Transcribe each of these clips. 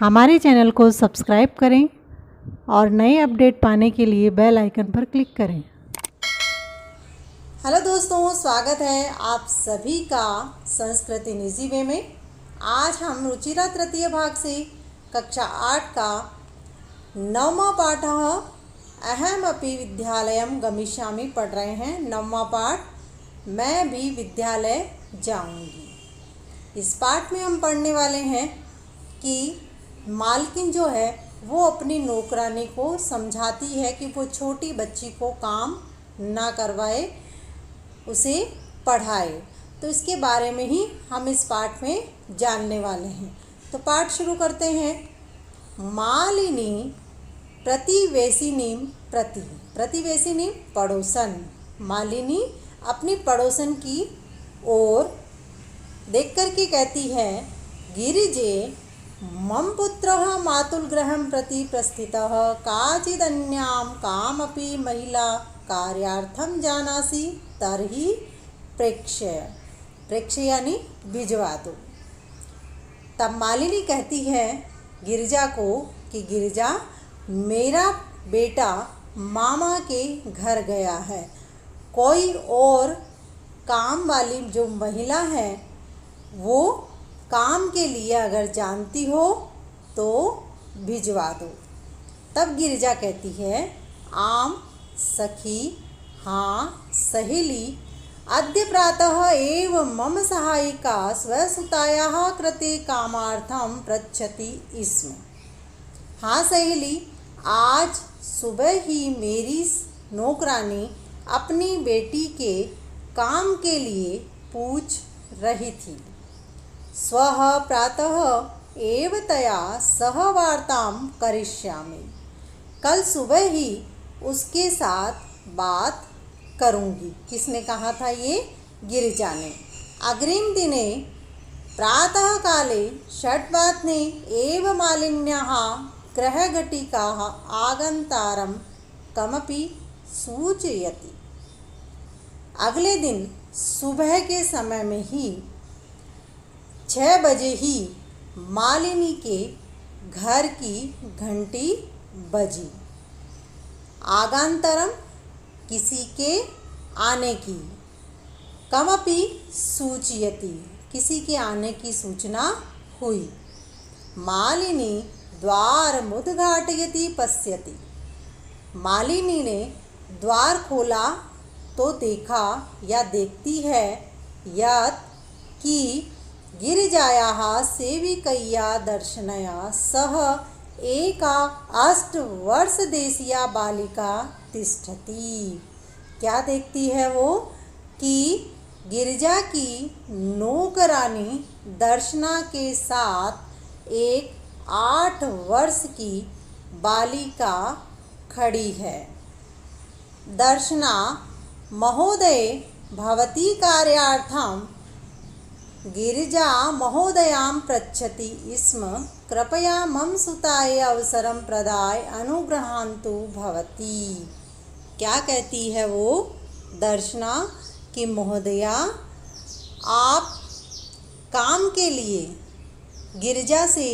हमारे चैनल को सब्सक्राइब करें और नए अपडेट पाने के लिए बेल आइकन पर क्लिक करें। हेलो दोस्तों, स्वागत है आप सभी का संस्कृति निजी वे में। आज हम रुचिरा तृतीय भाग से कक्षा 8 का 9वां पाठ अहमपि विद्यालयं गमिष्यामि पढ़ रहे हैं। 9वां पाठ, मैं भी विद्यालय जाऊंगी। इस पाठ में हम पढ़ने वाले हैं कि मालकिन जो है वो अपनी नौकरानी को समझाती है कि वो छोटी बच्ची को काम ना करवाए, उसे पढ़ाए। तो इसके बारे में ही हम इस पाठ में जानने वाले हैं। तो पाठ शुरू करते हैं। मालिनी प्रतिवेशिनी प्रतिवेशिनी पड़ोसन। मालिनी अपनी पड़ोसन की ओर देख कर के कहती है, गिरिजे मम पुत्रः मातुलगृहं प्रति प्रस्थितः काचिदन्यां कामपि महिला कार्यार्थं जानासि तर्हि प्रेक्षय यानी भिजवा दो। तब मालिनी कहती है गिरिजा को कि गिरिजा, मेरा बेटा मामा के घर गया है, कोई और काम वाली जो महिला है वो काम के लिए अगर जानती हो तो भिजवा दो। तब गिरिजा कहती है, आम सखी, हाँ सहेली, अद्य प्रातः एव मम सहायिका स्वसुतायाः कृते कामार्थं पृच्छति स्म। हाँ सहेली, आज सुबह ही मेरी नौकरानी अपनी बेटी के काम के लिए पूछ रही थी। स्वः प्रातः एव तया सह वार्तां करिष्यामि। कल सुबह ही उसके साथ बात करूँगी। किसने कहा था? ये गिरिजा ने। अग्रिम दिने प्रातः काले षड्वादने एव मालिन्याः गृहघटिकाः आगन्तारं कमपि सूचयति। अगले दिन सुबह के समय में ही 6 बजे ही मालिनी के घर की घंटी बजी। आगांतरम किसी के आने की, कमपि सूचयति किसी के आने की सूचना हुई। मालिनी द्वारमुद्घाटयति पश्यति। मालिनी ने द्वार खोला तो देखा या देखती है यत् कि गिरिजायाः सेविकया दर्शनया सह एका 8 वर्षदेशीया बालिका तिष्ठति। क्या देखती है वो? कि गिरिजा की नौकरानी दर्शना के साथ एक 8 वर्ष की बालिका खड़ी है। दर्शना महोदय भवती कार्यार्थं गिरिजा महोदयां पृच्छति स्म, कृपया मम सुताय अवसरं प्रदाय अनुगृहान्तु भवती। क्या कहती है वो दर्शना कि महोदया, आप काम के लिए गिरिजा से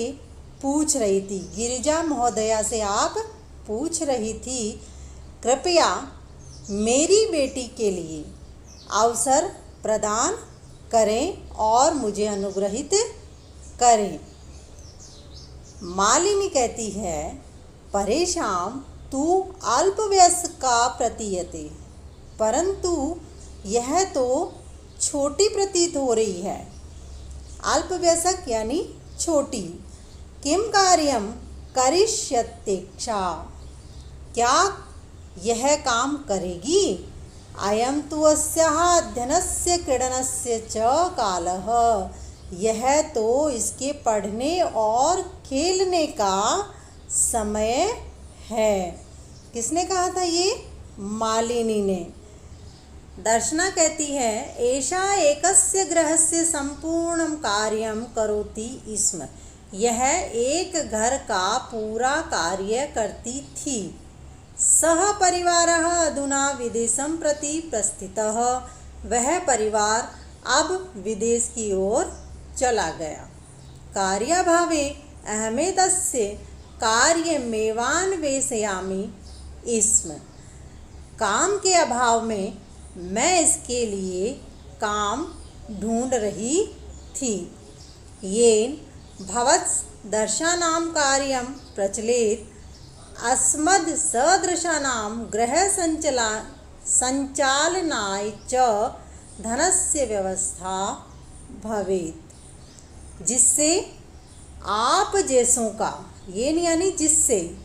पूछ रही थी, गिरिजा महोदया से आप पूछ रही थी, कृपया मेरी बेटी के लिए अवसर प्रदान करें और मुझे अनुग्रहित करें। मालिनी कहती है, परेशान तू अल्पवयस्का प्रतीयते, परंतु यह तो छोटी प्रतीत हो रही है। अल्पवयस्क यानी छोटी। किम कार्यम करिष्यत्येक्षा, क्या यह काम करेगी? अयं तु अस्याः अध्ययनस्य क्रीडनस्य च कालः, यह तो इसके पढ़ने और खेलने का समय है। किसने कहा था ये? मालिनी ने। दर्शना कहती है, एषा एकस्य गृहस्य सम्पूर्णं कार्यं करोति स्म, यह एक घर का पूरा कार्य करती थी। सह परिवारः अधुना विदेशं प्रति प्रस्थितः, वह परिवार अब विदेश की ओर चला गया। कार्याभावे अहमेतस्य कार्यमेवान्वेषयामि स्म। काम के अभाव में मैं इसके लिए काम ढूंढ रही थी। येन भवत्सदृशानां कार्यं प्रचलेत अस्मद्सदृशानां गृहसञ्चालनाय च धनस्य व्यवस्था भवेत्। जिससे आप जैसों का, ये नहीं यानी जिससे,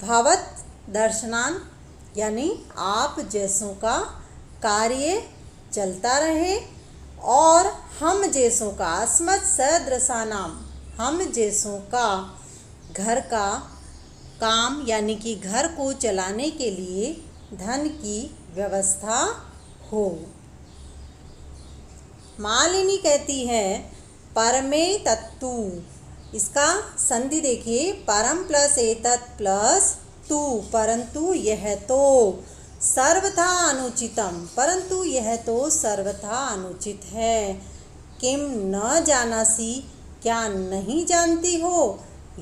भवत दर्शनान यानी आप जैसों का कार्य चलता रहे और हम जैसों का, अस्मत् सदृशानाम, हम जैसों का घर का काम यानी कि घर को चलाने के लिए धन की व्यवस्था हो। मालिनी कहती है परमे तत्तु, इसका संधि देखिए, परम प्लस एतत् प्लस तु, परंतु यह तो सर्वथा अनुचितम, परंतु यह तो सर्वथा अनुचित है। किम न जानासी, क्या नहीं जानती हो,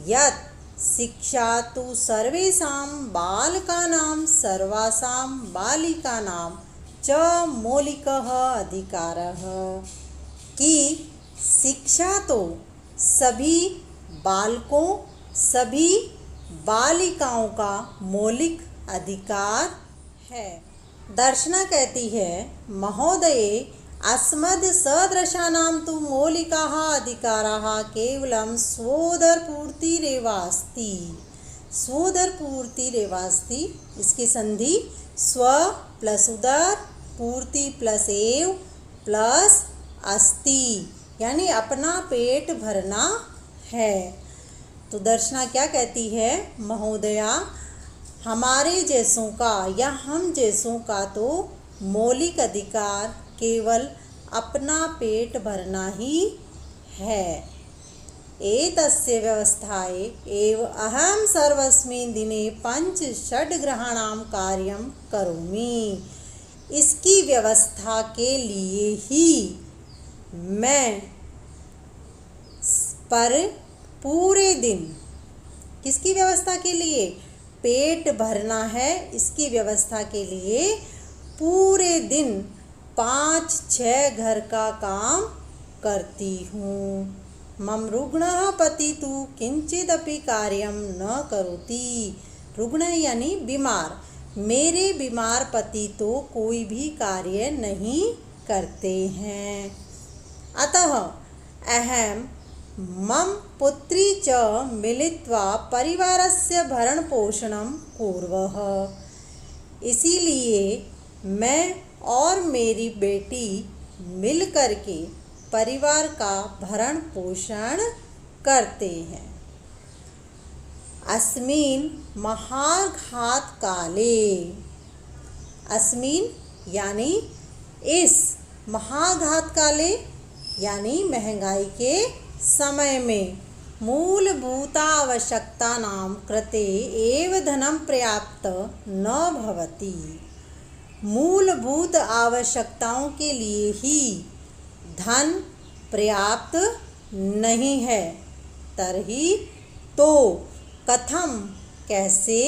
यत् शिक्षा तो सर्वेषां बालकानां सर्वासां बालिकानां च मौलिकः अधिकारः, कि शिक्षा तो सभी बालकों, सभी बालिकाओं का मौलिक अधिकार है। दर्शना कहती है महोदये अस्मद् सदृशानां तु मौलिकाः अधिकाराः केवलं स्वोदरपूर्तिरेवास्ति। स्वोदरपूर्तिरेवास्ति, इसकी संधि स्व प्लस उदर, पूर्ति प्लस एव प्लस अस्ति, यानी अपना पेट भरना है। तो दर्शना क्या कहती है, महोदया हमारे जैसों का या हम जैसों का तो मौलिक अधिकार केवल अपना पेट भरना ही है। एतस्य व्यवस्थाये एव अहम सर्वस्मिन् दिने 5-6 ग्रहाणां कार्यं करोमि। इसकी व्यवस्था के लिए ही मैं पर पूरे दिन, किसकी व्यवस्था के लिए, पेट भरना है, इसकी व्यवस्था के लिए पूरे दिन 5-6 घर का काम करती हूँ। मम रुग्णः पतितु किंचिदपि कार्यं न करोति। रुग्ण यानी बीमार, मेरे बीमार पति तो कोई भी कार्य नहीं करते हैं। अतः अहम मम पुत्री च मिलित्वा परिवारस्य भरण पोषणं कुर्वः। इसीलिए मैं और मेरी बेटी मिल करके परिवार का भरण पोषण करते हैं। अस्मिन् महाघात काले, अस्मिन् यानी इस, महाघात काले यानी महंगाई के समय में, मूलभूतावश्यकतानां कृते एव धनं पर्याप्त न भवति। मूलभूत आवश्यकताओं के लिए ही धन पर्याप्त नहीं है, तर्हि तो कथम कैसे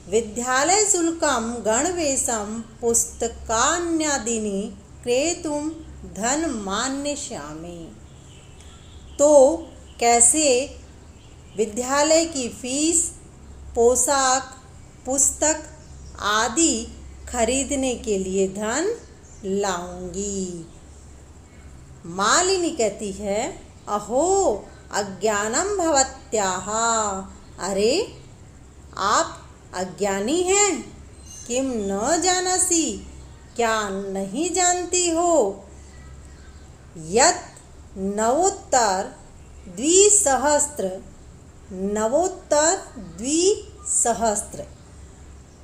विद्यालय शुल्कं गणवेशं पुस्तकान्यादीनि क्रेतुं धनमान्यष्यामि। तो कैसे विद्यालय की फीस, पोशाक, पुस्तक आदि खरीदने के लिए धन लाऊंगी। मालिनी कहती है अहो अज्ञानम भवत्याः, अरे आप अज्ञानी हैं, किम न जानासी, क्या नहीं जानती हो, यत् नवोत्तर द्विसहस्र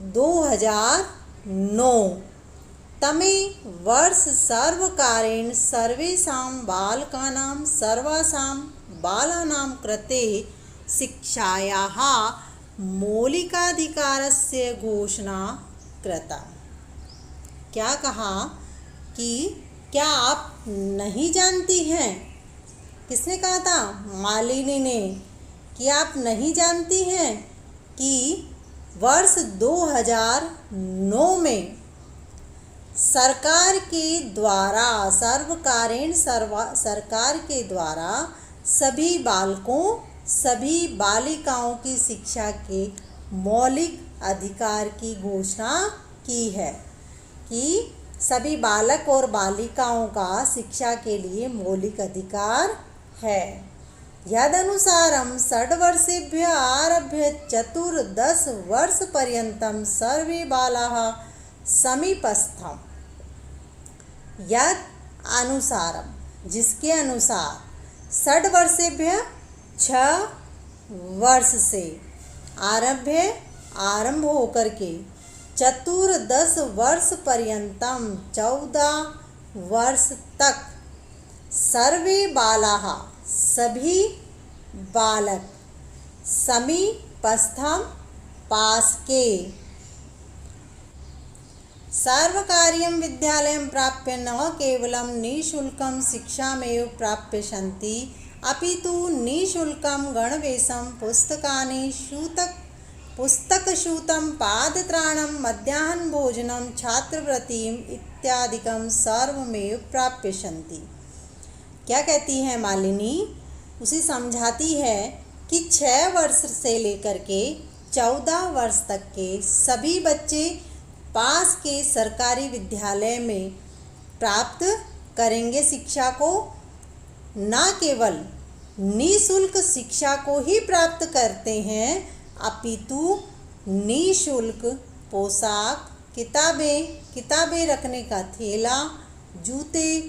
2009 तमे वर्ष सर्वकारेण सर्वेषां बालकानां सर्वासां बालानां कृते शिक्षायाः मौलिकाधिकारस्य घोषणा कृता। क्या कहा कि क्या आप नहीं जानती हैं, किसने कहा था, मालिनी ने, कि आप नहीं जानती हैं कि वर्ष 2009 में सरकार के द्वारा सरकार के द्वारा सभी बालकों सभी बालिकाओं की शिक्षा के मौलिक अधिकार की घोषणा की है कि सभी बालक और बालिकाओं का शिक्षा के लिए मौलिक अधिकार है। यदनुसारं 6 वर्षेभ्यः आरभ्य 14 वर्षपर्यन्तं सर्वे बालाः समीपस्थं यद अनुसारम जिसके अनुसार 6 वर्षेभ्यः 6 वर्ष से आरंभ होकर के 14 वर्ष पर्यंतम 14 वर्ष तक सर्वे बालाः सभी बालक समीपस्थम पास के सर्वकार्यं विद्यालयं प्राप्य न केवलं निःशुल्कं शिक्षामेव प्राप्स्यन्ति अपितु निःशुल्कं गणवेशं पुस्तकशूतं पादत्राणं मध्याह्नभोजनं छात्रवृत्तिम् इत्यादिकं सर्वमेव प्राप्स्यन्ति। क्या कहती है मालिनी? उसे समझाती है कि 6 वर्ष से लेकर के 14 वर्ष तक के सभी बच्चे पास के सरकारी विद्यालय में प्राप्त करेंगे शिक्षा को। न केवल निःशुल्क शिक्षा को ही प्राप्त करते हैं अपितु निःशुल्क पोशाक, किताबें रखने का थैला, जूते,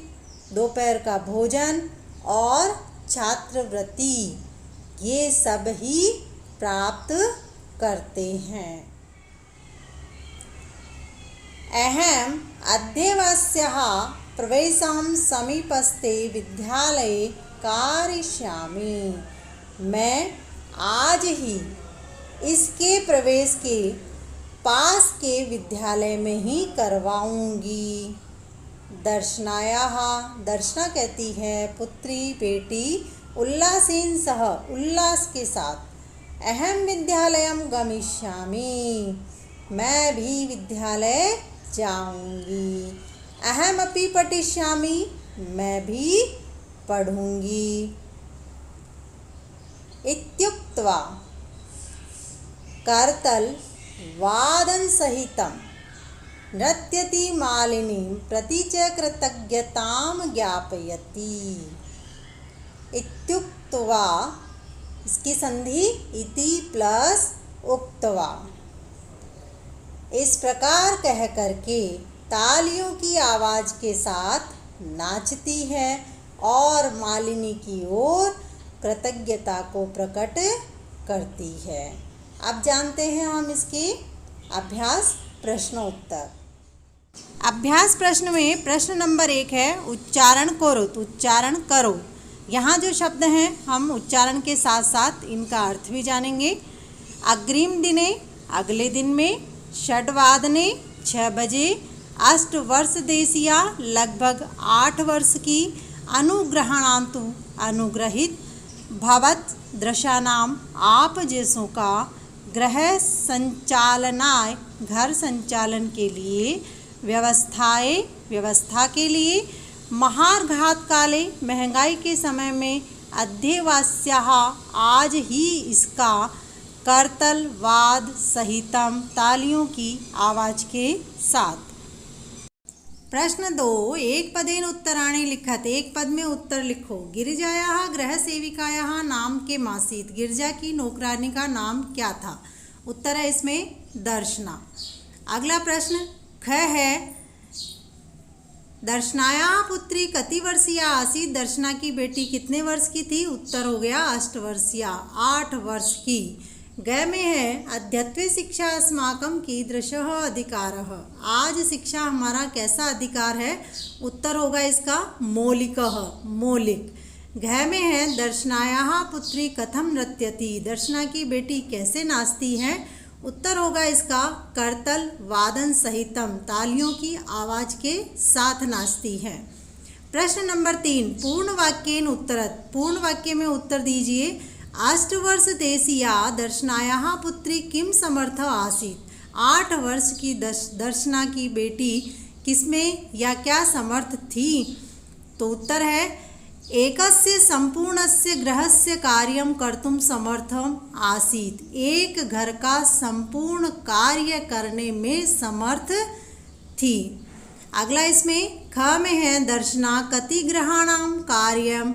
दोपहर का भोजन और छात्रवृत्ति ये सब ही प्राप्त करते हैं। अहम अध्यवस्यः प्रवेशं समीपस्थे विद्यालये कारयिष्यामि। मैं आज ही इसके प्रवेश के पास के विद्यालय में ही करवाऊंगी। दर्शना कहती है पुत्री बेटी उल्लासेन सह उल्लास के साथ अहम विद्यालयं गमिष्यामि मैं भी विद्यालय जाऊंगी। अहमपि पठिष्यामि मैं भी पढ़ूंगी। इत्युक्त्वा करतल वादन सहितं नृत्यति मालिनीं प्रति च कृतज्ञतां ज्ञापयति। इत्युक्त्वा इसकी संधि इति प्लस उक्त्वा। इस प्रकार कह करके तालियों की आवाज़ के साथ नाचती है और मालिनी की ओर कृतज्ञता को प्रकट करती है। अब जानते हैं हम इसके अभ्यास प्रश्नोत्तर। अभ्यास प्रश्न में प्रश्न नंबर 1 है उच्चारण करो तो उच्चारण करो। यहाँ जो शब्द हैं हम उच्चारण के साथ साथ इनका अर्थ भी जानेंगे। अग्रिम दिने अगले दिन में, षड्वादने 6 बजे, अष्टवर्ष देशिया लगभग 8 वर्ष की, अनुग्रहणान्तु अनुग्रहित, भवत दृशानाम आप जैसों का, गृह संचालनाय घर संचालन के लिए, व्यवस्थाएं व्यवस्था के लिए, महार्घात काले महंगाई के समय में, अध्यवास्याः आज ही इसका, करतल वाद सहितम तालियों की आवाज़ के साथ। प्रश्न 2 एक पदेन उत्तराणि लिखत। एक पद में उत्तर लिखो। गिरिजायाः गृह सेविकायाः नाम के मासीत। गिरजा की नौकरानी का नाम क्या था? उत्तर है इसमें दर्शना। अगला प्रश्न ख है दर्शनायाः पुत्री कति वर्षीया आसीत। दर्शना की बेटी कितने वर्ष की थी? उत्तर हो गया 8 वर्षीया 8 वर्ष की। ग में है अद्यत्वे शिक्षा अस्माकं कीदृशः अधिकारः। आज शिक्षा हमारा कैसा अधिकार है? उत्तर होगा इसका मौलिकः मौलिक। घ में है दर्शनायाः पुत्री कथम नृत्यति। दर्शना की बेटी कैसे नाचती है? उत्तर होगा इसका करतल वादन सहितम तालियों की आवाज़ के साथ नाचती है। प्रश्न नंबर 3 पूर्ण वाक्येन उत्तरत। पूर्ण वाक्य में उत्तर दीजिए। अष्टवर्ष देशीया दर्शनायाः पुत्री किम समर्थ आसीत्। 8 वर्ष की दर्शना की बेटी किसमें या क्या समर्थ थी। तो उत्तर है एकस्य संपूर्णस्य गृहस्य कार्यं कर्तुं समर्थम आसीत्। एक घर का संपूर्ण कार्य करने में समर्थ थी। अगला इसमें ख में है दर्शना कति गृहाणां कार्यं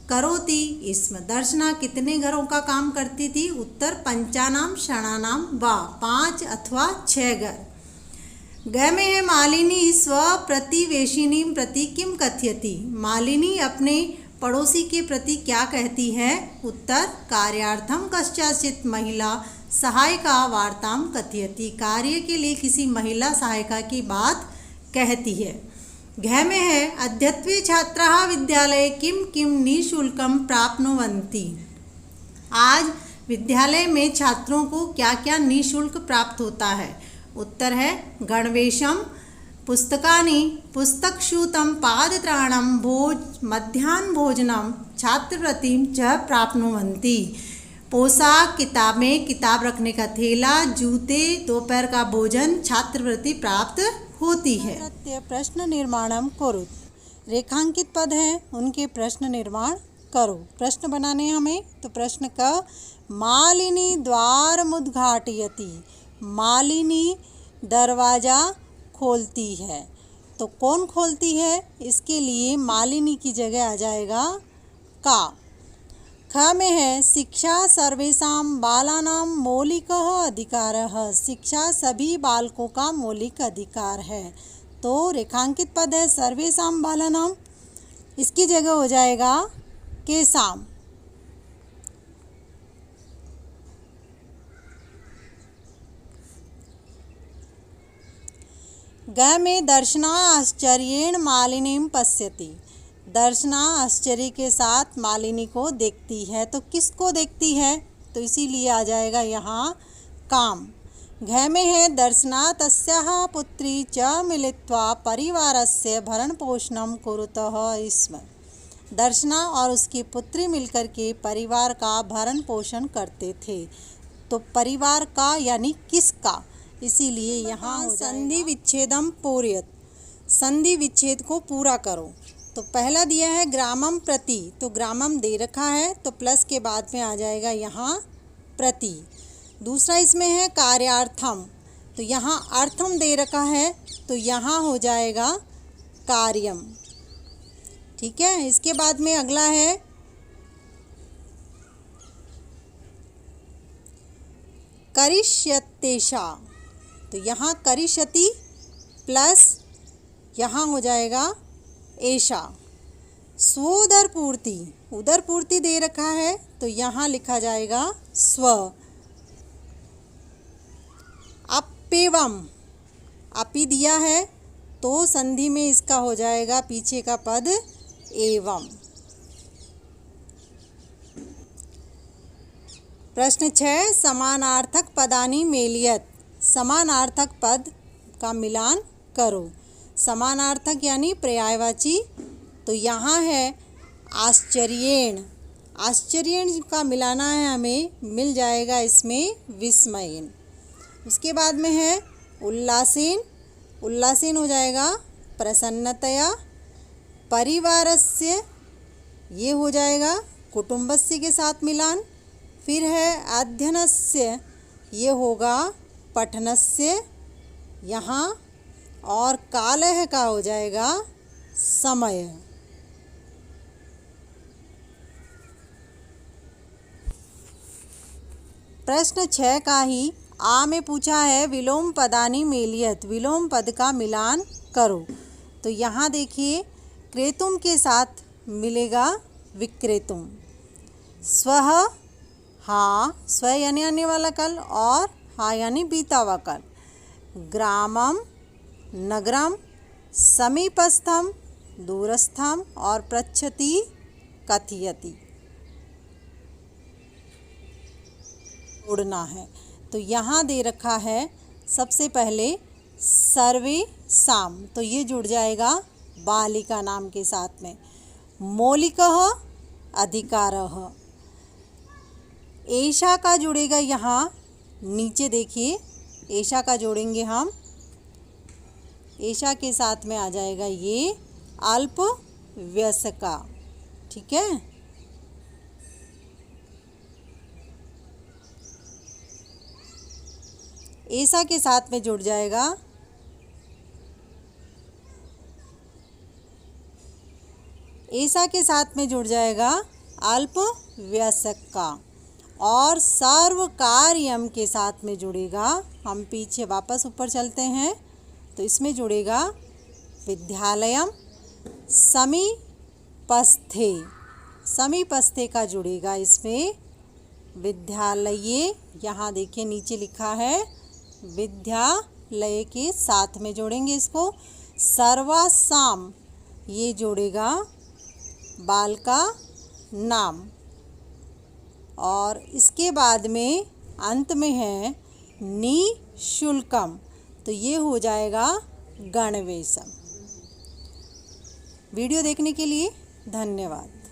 करोति। इसमें दर्शना कितने घरों का काम करती थी। उत्तर पंचानाम षणानाम वा 5 अथवा 6 घर। ग में है मालिनी स्वप्रतिवेशिनी प्रति किम कथयति। मालिनी अपने पड़ोसी के प्रति क्या कहती है। उत्तर कार्यार्थम कस्याचित् महिला सहायिका वार्ताम कथयति। कार्य के लिए किसी महिला सहायिका की बात कहती है। घ में है अद्यत्वे छात्राः विद्यालये किम किम निःशुल्कं प्राप्नुवन्ति। आज विद्यालय में छात्रों को क्या क्या निःशुल्क प्राप्त होता है। उत्तर है गणवेशम पुस्तकानि पुस्तकशूतं पादत्राणं मध्याह्न भोजनम छात्रवृत्तिं च प्राप्नुवन्ति। पोशाक, किताबें, किताब रखने का थैला, जूते, दोपहर का भोजन, छात्रवृत्ति प्राप्त होती है। प्रश्न निर्माणम करो। रेखांकित पद हैं उनके प्रश्न निर्माण करो। प्रश्न बनाने हमें तो प्रश्न का मालिनी द्वारमुद्घाटयति। मालिनी दरवाज़ा खोलती है। तो कौन खोलती है। इसके लिए मालिनी की जगह आ जाएगा का। ख में है शिक्षा सर्वेषां बालानां मौलिकः अधिकारः। शिक्षा सभी बालकों का मौलिक अधिकार है। तो रेखांकित पद है सर्वेषां बालानां, इसकी जगह हो जाएगा केसाम। ग में दर्शना आश्चर्येण मालिनीं पश्यति। दर्शना आश्चर्य के साथ मालिनी को देखती है। तो किसको देखती है। तो इसीलिए आ जाएगा यहाँ काम। घ में है दर्शना तस्याः पुत्री च मिलित्वा परिवारस्य भरण पोषणं कुरुतः स्म। दर्शना और उसकी पुत्री मिलकर के परिवार का भरण पोषण करते थे। तो परिवार का यानी किसका, इसीलिए यहाँ संधि विच्छेदम पूर्यत। संधि विच्छेद को पूरा करो। तो पहला दिया है ग्रामम प्रति। तो ग्रामम दे रखा है तो प्लस के बाद में आ जाएगा यहाँ प्रति। दूसरा इसमें है कार्यार्थम। तो यहाँ अर्थम दे रखा है तो यहाँ हो जाएगा कार्यम। ठीक है। इसके बाद में अगला है करिष्यतेषा। तो यहाँ करिष्यति प्लस यहाँ हो जाएगा ऐशा। स्वोदर पूर्ति, उदर पूर्ति दे रखा है तो यहाँ लिखा जाएगा स्व। अप्येवम, अपि दिया है तो संधि में इसका हो जाएगा पीछे का पद एवं। प्रश्न 6 समानार्थक पदानि मेलियत। समानार्थक पद का मिलान करो। समानार्थक यानी पर्यायवाची। तो यहाँ है आश्चर्येण। आश्चर्येण का मिलाना है हमें, मिल जाएगा इसमें विस्मयेन। उसके बाद में है उल्लासेन। उल्लासेन हो जाएगा प्रसन्नतया। परिवारस्य, ये हो जाएगा कुटुंबस्य के साथ मिलान। फिर है अध्ययनस्य, ये होगा पठनस्य यहाँ। और कालह का हो जाएगा समय। प्रश्न 6 का ही आ में पूछा है विलोम पदानि मेलियत। विलोम पद का मिलान करो। तो यहाँ देखिए क्रेतुम के साथ मिलेगा विक्रेतुम। स्वः, हाँ, स्व यानी आने वाला कल और हा यानी बीता हुआ कल। ग्रामम, नगरम, समीपस्थम, दूरस्थम और पृच्छति, कथयति। उड़ना है तो यहाँ दे रखा है सबसे पहले सर्वे साम। तो ये जुड़ जाएगा बालिका नाम के साथ में। मौलिकः अधिकारः। एषा का जुड़ेगा यहाँ नीचे, देखिए एषा का जोड़ेंगे हम, एषा के साथ में आ जाएगा ये अल्प वयस्का। ठीक है, एषा के साथ में जुड़ जाएगा एषा के साथ में जुड़ जाएगा अल्प वयस्का, और सर्वकार्यम के साथ में जुड़ेगा, हम पीछे वापस ऊपर चलते हैं तो इसमें जुड़ेगा विद्यालयम समीपस्थे, समीपस्थे का जुड़ेगा इसमें विद्यालये, यहाँ देखिए नीचे लिखा है विद्यालय के साथ में जोड़ेंगे इसको। सर्वासाम ये जोड़ेगा बाल का नाम, और इसके बाद में अंत में है निशुल्कम, तो ये हो जाएगा गणवेशम। वीडियो देखने के लिए धन्यवाद।